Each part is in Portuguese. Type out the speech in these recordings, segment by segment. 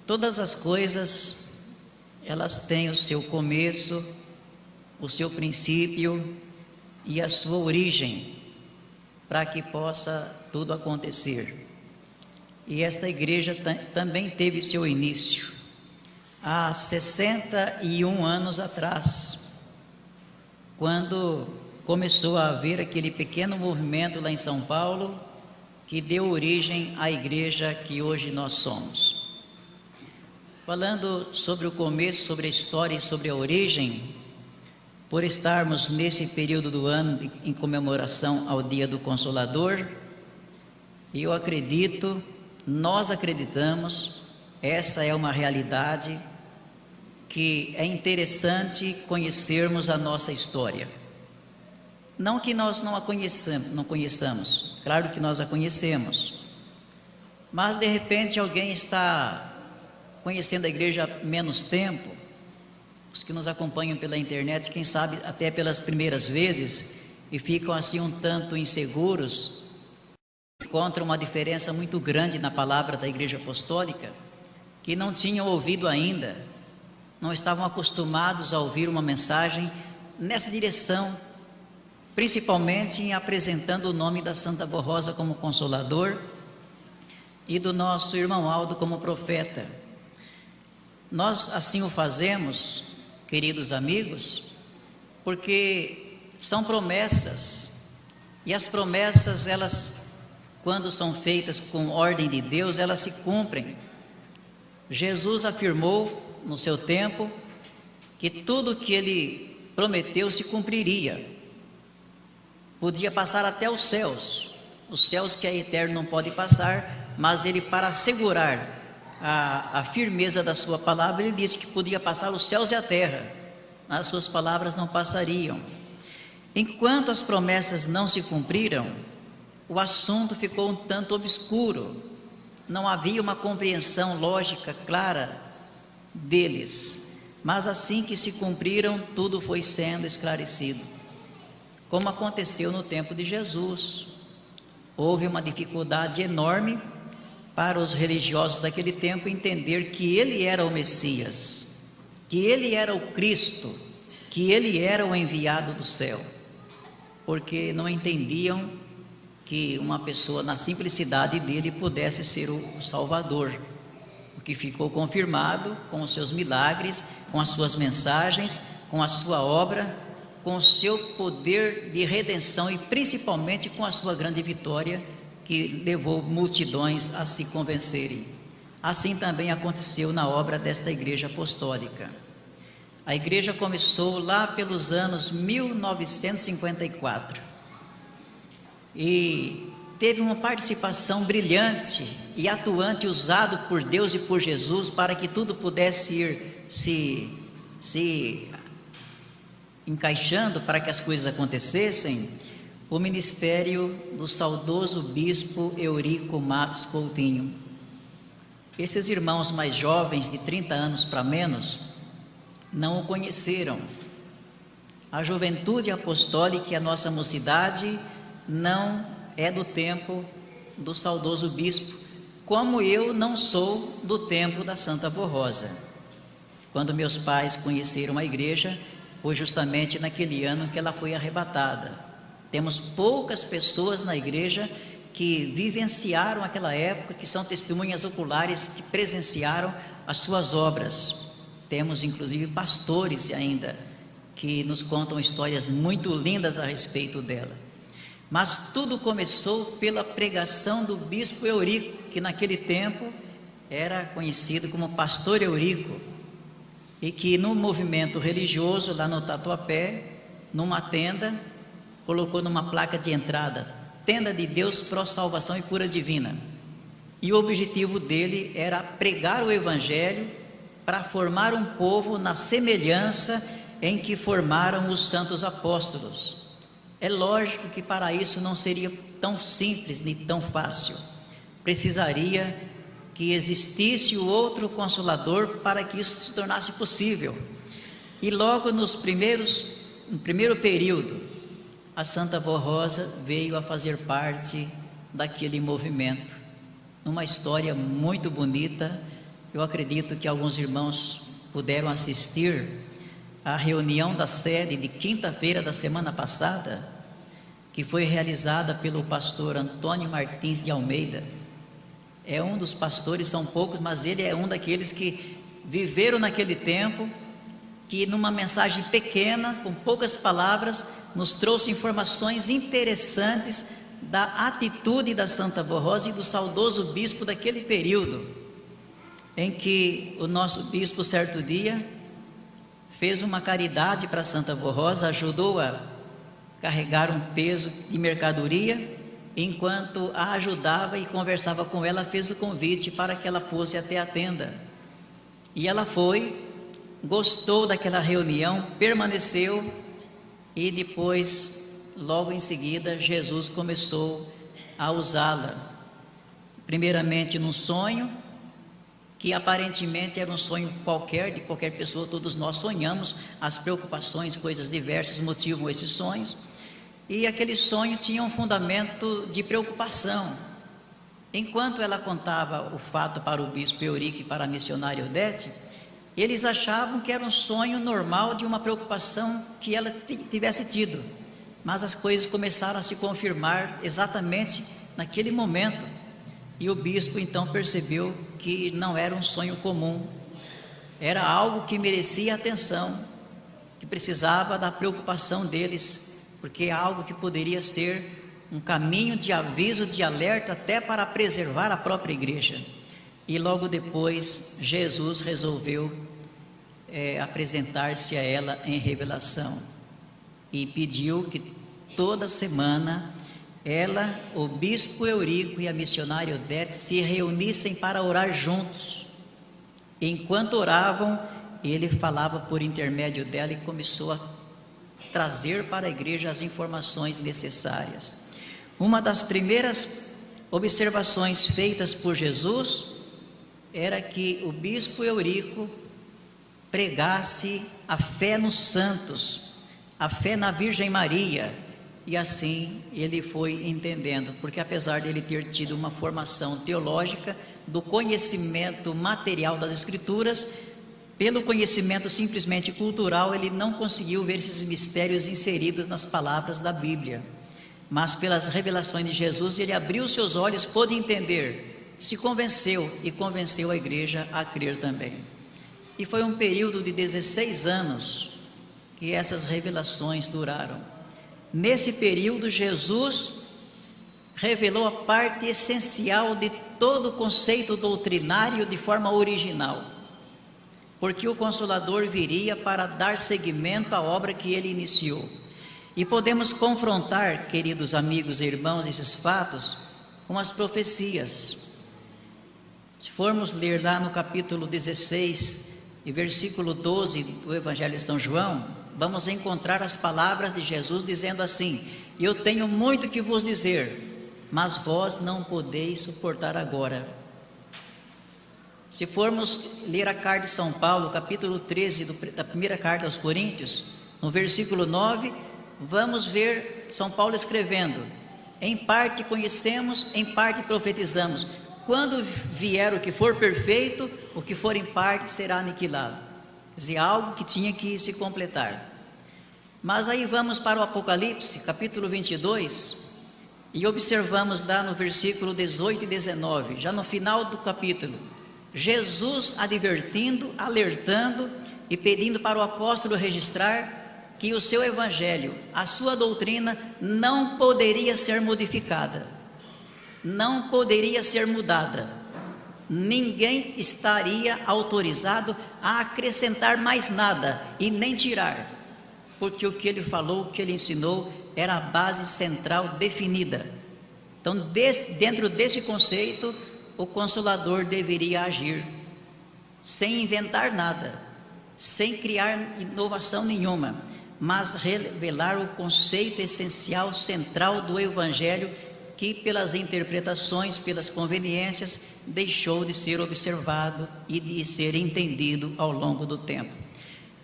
Todas as coisas, elas têm o seu começo, o seu princípio e a sua origem, para que possa tudo acontecer. E esta igreja também teve seu início há 61 anos atrás, quando começou a haver aquele pequeno movimento lá em São Paulo, que deu origem à igreja que hoje nós somos. Falando sobre o começo, sobre a história e sobre a origem, por estarmos nesse período do ano em comemoração ao Dia do Consolador, eu acredito, nós acreditamos, essa é uma realidade, que é interessante conhecermos a nossa história. Não que nós não conheçamos, claro que nós a conhecemos, mas de repente alguém está conhecendo a igreja há menos tempo, os que nos acompanham pela internet, quem sabe até pelas primeiras vezes, e ficam assim um tanto inseguros, encontram uma diferença muito grande na palavra da igreja apostólica, que não tinham ouvido ainda, não estavam acostumados a ouvir uma mensagem nessa direção, principalmente em apresentando o nome da Santa Borrosa como Consolador e do nosso irmão Aldo como profeta. Nós assim o fazemos, queridos amigos, porque são promessas, e as promessas, elas, quando são feitas com ordem de Deus, elas se cumprem. Jesus afirmou no seu tempo que tudo que ele prometeu se cumpriria. Podia passar até os céus que é eterno não pode passar, mas ele, para assegurar a firmeza da sua palavra, ele disse que podia passar os céus e a terra, as suas palavras não passariam. Enquanto as promessas não se cumpriram, o assunto ficou um tanto obscuro, não havia uma compreensão lógica clara deles, mas assim que se cumpriram, tudo foi sendo esclarecido, como aconteceu no tempo de Jesus. Houve uma dificuldade enorme para os religiosos daquele tempo entender que ele era o Messias, que ele era o Cristo, que ele era o enviado do céu, porque não entendiam que uma pessoa na simplicidade dele pudesse ser o Salvador, o que ficou confirmado com os seus milagres, com as suas mensagens, com a sua obra, com o seu poder de redenção e principalmente com a sua grande vitória, que levou multidões a se convencerem. Assim também aconteceu na obra desta igreja apostólica. A igreja começou lá pelos anos 1954 e teve uma participação brilhante e atuante, usado por Deus e por Jesus para que tudo pudesse ir se encaixando, para que as coisas acontecessem. O ministério do saudoso bispo Eurico Matos Coutinho. Esses irmãos mais jovens, de 30 anos para menos, não o conheceram. A juventude apostólica e a nossa mocidade não é do tempo do saudoso bispo, como eu não sou do tempo da Santa Borrosa. Quando meus pais conheceram a igreja, foi justamente naquele ano que ela foi arrebatada. Temos poucas pessoas na igreja que vivenciaram aquela época, que são testemunhas oculares, que presenciaram as suas obras. Temos inclusive pastores ainda, que nos contam histórias muito lindas a respeito dela. Mas tudo começou pela pregação do bispo Eurico, que naquele tempo era conhecido como pastor Eurico, e que no movimento religioso lá no Tatuapé, numa tenda, colocou numa placa de entrada: Tenda de Deus pró salvação e cura divina. E o objetivo dele era pregar o evangelho para formar um povo na semelhança em que formaram os santos apóstolos. É lógico que para isso não seria tão simples nem tão fácil. Precisaria que existisse o outro Consolador para que isso se tornasse possível. E logo no primeiro período, a Santa Borrosa veio a fazer parte daquele movimento, numa história muito bonita, eu acredito que alguns irmãos puderam assistir à reunião da sede de quinta-feira da semana passada, que foi realizada pelo pastor Antônio Martins de Almeida. É um dos pastores, são poucos, mas ele é um daqueles que viveram naquele tempo, que numa mensagem pequena, com poucas palavras, nos trouxe informações interessantes da atitude da Santa Avó Rosa e do saudoso bispo daquele período, em que o nosso bispo, certo dia, fez uma caridade para a Santa Avó Rosa, ajudou a carregar um peso de mercadoria. Enquanto a ajudava e conversava com ela, fez o convite para que ela fosse até a tenda. E ela foi, gostou daquela reunião, permaneceu, e depois, logo em seguida, Jesus começou a usá-la. Primeiramente num sonho, que aparentemente era um sonho qualquer, de qualquer pessoa, todos nós sonhamos, as preocupações, coisas diversas motivam esses sonhos. E aquele sonho tinha um fundamento de preocupação. Enquanto ela contava o fato para o bispo Eurico e para a missionária Odete, eles achavam que era um sonho normal de uma preocupação que ela tivesse tido. Mas as coisas começaram a se confirmar exatamente naquele momento. E o bispo então percebeu que não era um sonho comum, era algo que merecia atenção, que precisava da preocupação deles, porque é algo que poderia ser um caminho de aviso, de alerta, até para preservar a própria igreja. E logo depois, Jesus resolveu apresentar-se a ela em revelação, e pediu que toda semana ela, o bispo Eurico e a missionária Odete se reunissem para orar juntos. Enquanto oravam, ele falava por intermédio dela e começou a trazer para a igreja as informações necessárias. Uma das primeiras observações feitas por Jesus era que o bispo Eurico pregasse a fé nos santos, a fé na Virgem Maria, e assim ele foi entendendo, porque apesar de ele ter tido uma formação teológica, do conhecimento material das Escrituras, pelo conhecimento simplesmente cultural, ele não conseguiu ver esses mistérios inseridos nas palavras da Bíblia. Mas pelas revelações de Jesus, ele abriu seus olhos, pôde entender, se convenceu e convenceu a igreja a crer também. E foi um período de 16 anos que essas revelações duraram. Nesse período, Jesus revelou a parte essencial de todo o conceito doutrinário de forma original, porque o Consolador viria para dar seguimento à obra que ele iniciou. E podemos confrontar, queridos amigos e irmãos, esses fatos com as profecias. Se formos ler lá no capítulo 16 e versículo 12 do Evangelho de São João, vamos encontrar as palavras de Jesus dizendo assim: eu tenho muito que vos dizer, mas vós não podeis suportar agora. Se formos ler a carta de São Paulo, capítulo 13 da primeira carta aos Coríntios, no versículo 9, vamos ver São Paulo escrevendo: em parte conhecemos, em parte profetizamos. Quando vier o que for perfeito, o que for em parte será aniquilado. Quer dizer, algo que tinha que se completar. Mas aí vamos para o Apocalipse, capítulo 22, e observamos lá no versículo 18 e 19, já no final do capítulo, Jesus advertindo, alertando e pedindo para o apóstolo registrar que o seu evangelho, a sua doutrina não poderia ser modificada, não poderia ser mudada. Ninguém estaria autorizado a acrescentar mais nada e nem tirar, porque o que ele falou, o que ele ensinou era a base central definida. Então, dentro desse conceito, o Consolador deveria agir, sem inventar nada, sem criar inovação nenhuma, mas revelar o conceito essencial, central do Evangelho, que pelas interpretações, pelas conveniências, deixou de ser observado e de ser entendido ao longo do tempo.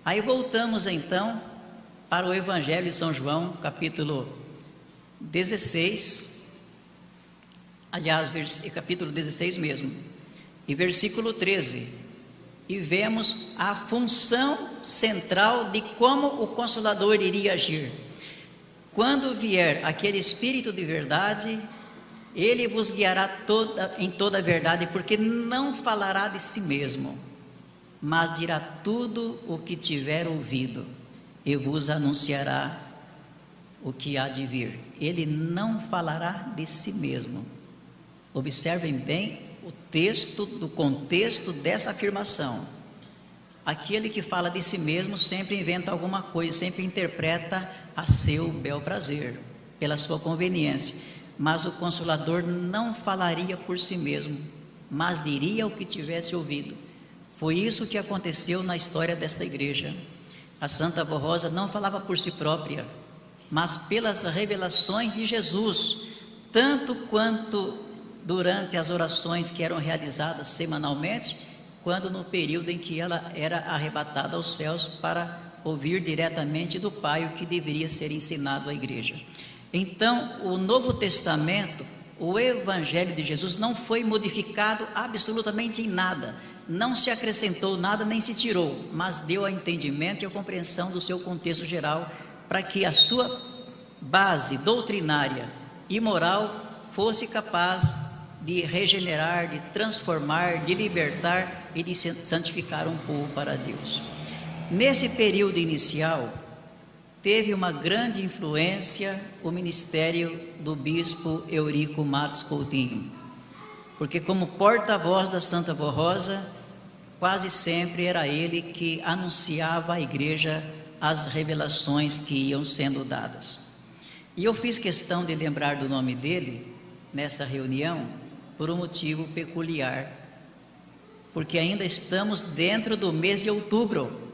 Aí voltamos então para o Evangelho de São João, capítulo 16, aliás, capítulo 16 mesmo, e versículo 13, e vemos a função central de como o Consolador iria agir. Quando vier aquele Espírito de verdade, ele vos guiará em toda a verdade, porque não falará de si mesmo, mas dirá tudo o que tiver ouvido, e vos anunciará o que há de vir. Ele não falará de si mesmo. Observem bem o texto, do contexto dessa afirmação. Aquele que fala de si mesmo sempre inventa alguma coisa, sempre interpreta a seu bel prazer, pela sua conveniência. Mas o Consolador não falaria por si mesmo, mas diria o que tivesse ouvido. Foi isso que aconteceu na história desta igreja. A Santa Avó Rosa não falava por si própria, mas pelas revelações de Jesus, tanto quanto durante as orações que eram realizadas semanalmente, quando no período em que ela era arrebatada aos céus para ouvir diretamente do Pai o que deveria ser ensinado à igreja. Então, o Novo Testamento, o Evangelho de Jesus não foi modificado absolutamente em nada, não se acrescentou nada nem se tirou, mas deu a entendimento e a compreensão do seu contexto geral, para que a sua base doutrinária e moral fosse capaz de regenerar, de transformar, de libertar e de santificar um povo para Deus. Nesse período inicial, teve uma grande influência o ministério do bispo Eurico Matos Coutinho, porque como porta-voz da Santa Avó Rosa, quase sempre era ele que anunciava à igreja as revelações que iam sendo dadas. E eu fiz questão de lembrar do nome dele nessa reunião por um motivo peculiar, porque ainda estamos dentro do mês de outubro.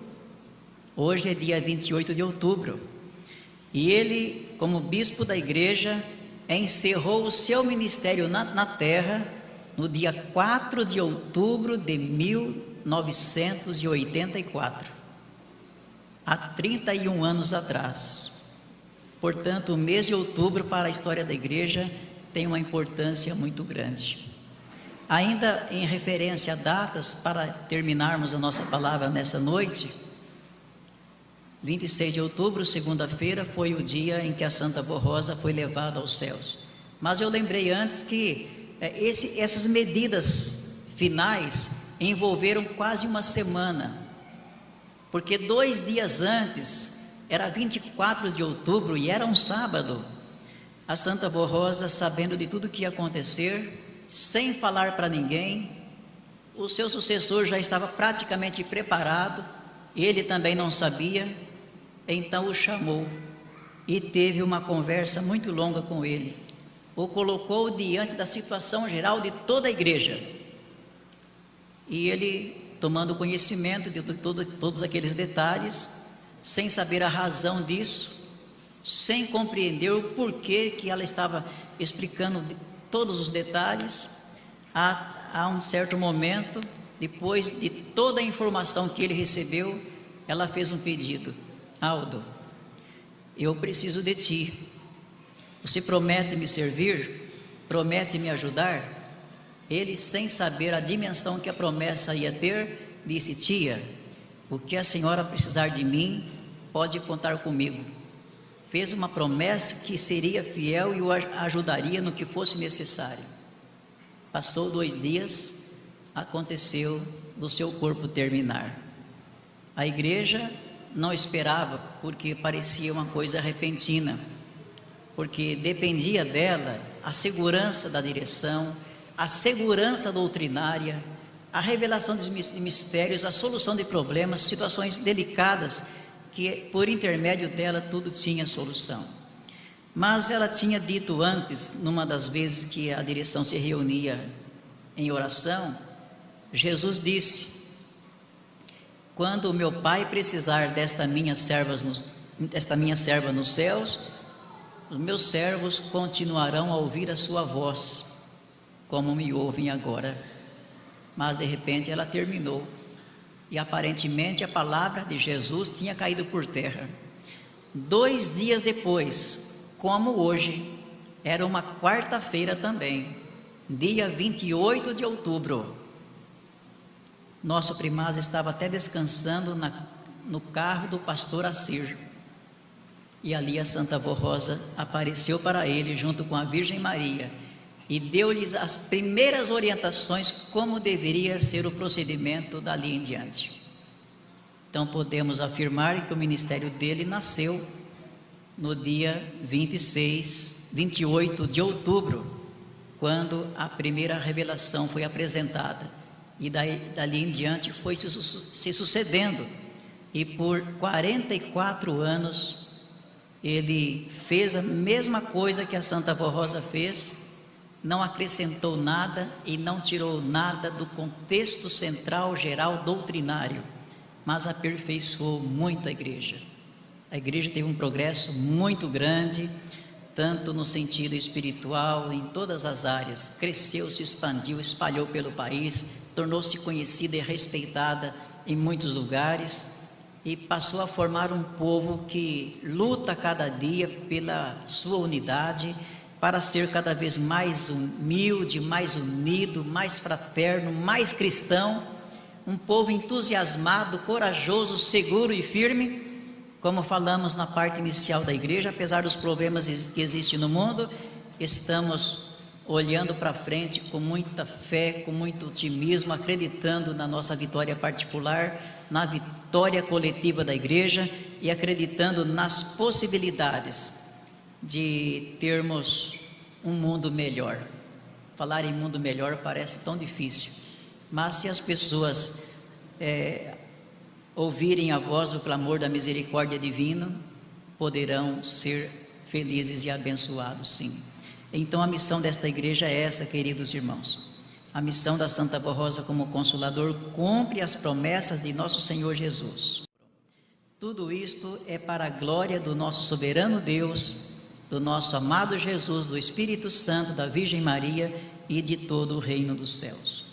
Hoje é dia 28 de outubro, e ele, como bispo da igreja, encerrou o seu ministério na terra no dia 4 de outubro de 1984, há 31 anos atrás. Portanto, o mês de outubro para a história da igreja tem uma importância muito grande. Ainda em referência a datas, para terminarmos a nossa palavra nessa noite, 26 de outubro, segunda-feira, foi o dia em que a Santa Avó Rosa foi levada aos céus. Mas eu lembrei antes que essas medidas finais envolveram quase uma semana, porque 2 dias antes, era 24 de outubro e era um sábado, a Santa Avó Rosa, sabendo de tudo que ia acontecer, sem falar para ninguém, o seu sucessor já estava praticamente preparado, ele também não sabia, então o chamou e teve uma conversa muito longa com ele, o colocou diante da situação geral de toda a igreja, e ele, tomando conhecimento de todos aqueles detalhes, sem saber a razão disso, sem compreender o porquê que ela estava explicando todos os detalhes, a um certo momento, depois de toda a informação que ele recebeu, ela fez um pedido: Aldo, eu preciso de ti, você promete me servir? Promete me ajudar? Ele, sem saber a dimensão que a promessa ia ter, disse: tia, o que a senhora precisar de mim, pode contar comigo. Fez uma promessa que seria fiel e o ajudaria no que fosse necessário. Passou 2 dias, aconteceu do seu corpo terminar. A igreja não esperava, porque parecia uma coisa repentina, porque dependia dela a segurança da direção, a segurança doutrinária, a revelação de mistérios, a solução de problemas, situações delicadas, que por intermédio dela tudo tinha solução. Mas ela tinha dito antes, numa das vezes que a direção se reunia em oração, Jesus disse: quando o meu Pai precisar desta minha serva nos céus, os meus servos continuarão a ouvir a sua voz, como me ouvem agora. Mas de repente ela terminou, e aparentemente a palavra de Jesus tinha caído por terra. 2 dias depois, como hoje, era uma quarta-feira também, dia 28 de outubro, nosso primaz estava até descansando no carro do pastor Assir. E ali a Santa Avó Rosa apareceu para ele junto com a Virgem Maria e deu-lhes as primeiras orientações como deveria ser o procedimento dali em diante. Então podemos afirmar que o ministério dele nasceu no dia 28 de outubro, quando a primeira revelação foi apresentada, e dali em diante foi se sucedendo, e por 44 anos ele fez a mesma coisa que a Santa Avó Rosa fez, não acrescentou nada e não tirou nada do contexto central, geral, doutrinário, mas aperfeiçoou muito a igreja. A igreja teve um progresso muito grande, tanto no sentido espiritual, em todas as áreas, cresceu, se expandiu, espalhou pelo país, tornou-se conhecida e respeitada em muitos lugares, e passou a formar um povo que luta cada dia pela sua unidade, para ser cada vez mais humilde, mais unido, mais fraterno, mais cristão, um povo entusiasmado, corajoso, seguro e firme, como falamos na parte inicial da igreja. Apesar dos problemas que existem no mundo, estamos olhando para frente com muita fé, com muito otimismo, acreditando na nossa vitória particular, na vitória coletiva da igreja e acreditando nas possibilidades de termos um mundo melhor. Falar em mundo melhor parece tão difícil, mas se as pessoas ouvirem a voz do clamor da misericórdia divina, poderão ser felizes e abençoados, sim. Então a missão desta igreja é essa, queridos irmãos. A missão da Santa Avó Rosa como Consolador cumpre as promessas de nosso Senhor Jesus. Tudo isto é para a glória do nosso soberano Deus, do nosso amado Jesus, do Espírito Santo, da Virgem Maria e de todo o reino dos céus.